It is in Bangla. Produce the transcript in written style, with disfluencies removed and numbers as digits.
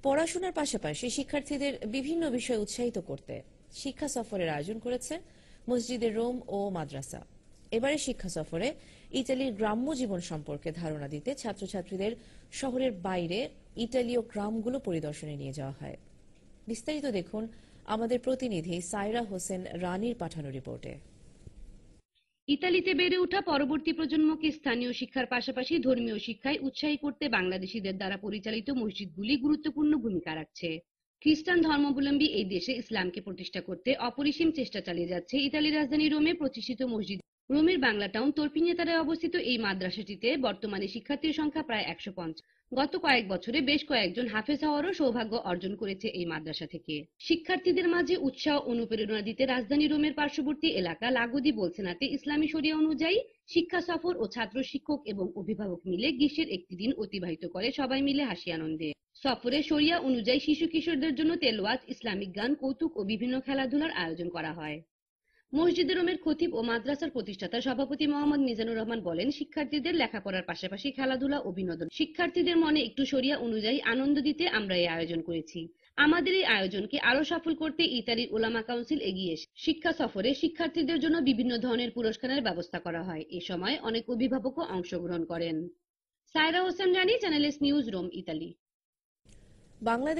পড়াশোনার পাশাপাশি শিক্ষার্থীদের বিভিন্ন বিষয়ে উৎসাহিত করতে শিক্ষা সফরের আয়োজন করেছে মসজিদে রোম ও মাদ্রাসা। এবারে শিক্ষা সফরে ইতালির গ্রাম্য জীবন সম্পর্কে ধারণা দিতে ছাত্রছাত্রীদের শহরের বাইরে ইতালীয় গ্রামগুলো পরিদর্শনে নিয়ে যাওয়া হয়। বিস্তারিত দেখুন আমাদের প্রতিনিধি সাইরা হোসেন রানীর পাঠানো রিপোর্টে। ইতালিতে বেড়ে ওঠা পরবর্তী প্রজন্মকে স্থানীয় শিক্ষার পাশাপাশি ধর্মীয় শিক্ষায় উৎসাহী করতে বাংলাদেশিদের দ্বারা পরিচালিত মসজিদগুলি গুরুত্বপূর্ণ ভূমিকা রাখছে। খ্রিস্টান ধর্মাবলম্বী এই দেশে ইসলামকে প্রতিষ্ঠা করতে অপরিসীম চেষ্টা চালিয়ে যাচ্ছে ইতালির রাজধানী রোমে প্রতিষ্ঠিত মসজিদ। রোমের বাংলা টাউন তোরপিনিয়েতারায় অবস্থিত এই মাদ্রাসাটিতে বর্তমানে শিক্ষার্থীর সংখ্যা প্রায় 150। গত কয়েক বছরে বেশ কয়েকজন হাফেজ হওয়ারও সৌভাগ্য অর্জন করেছে এই মাদ্রাসা থেকে। শিক্ষার্থীদের মাঝে উৎসাহ অনুপ্রেরণা দিতে রাজধানী রোমের পার্শ্ববর্তী এলাকা লাগোদি বোলসেনাতে ইসলামী শরিয়া অনুযায়ী শিক্ষা সফর ও ছাত্র শিক্ষক এবং অভিভাবক মিলে গ্রীষ্মের একটি দিন অতিবাহিত করে সবাই মিলে হাসি আনন্দে। সফরে শরিয়া অনুযায়ী শিশু কিশোরদের জন্য তেলাওয়াত, ইসলামিক গান, কৌতুক ও বিভিন্ন খেলাধুলার আয়োজন করা হয়। মসজিদে রোমের খতিব ও মাদ্রাসার প্রতিষ্ঠাতা সভাপতি মোহাম্মদ মিজানুর রহমান বলেন, শিক্ষার্থীদের লেখাপড়ার পাশাপাশি খেলাধুলা ও বিনোদন শিক্ষার্থীদের মনে একটু শরিয়া অনুযায়ী আনন্দ দিতে আমরা এই আয়োজন করেছি। আমাদের এই আয়োজনকে আরো সফল করতে ইতালির উলামা কাউন্সিল এগিয়ে এসে শিক্ষা সফরে শিক্ষার্থীদের জন্য বিভিন্ন ধরনের পুরস্কারের ব্যবস্থা করা হয়। এ সময় অনেক অভিভাবকও অংশগ্রহণ করেন। Saira Hossain Rani, channel S news, Rome, Italy. Bangladesh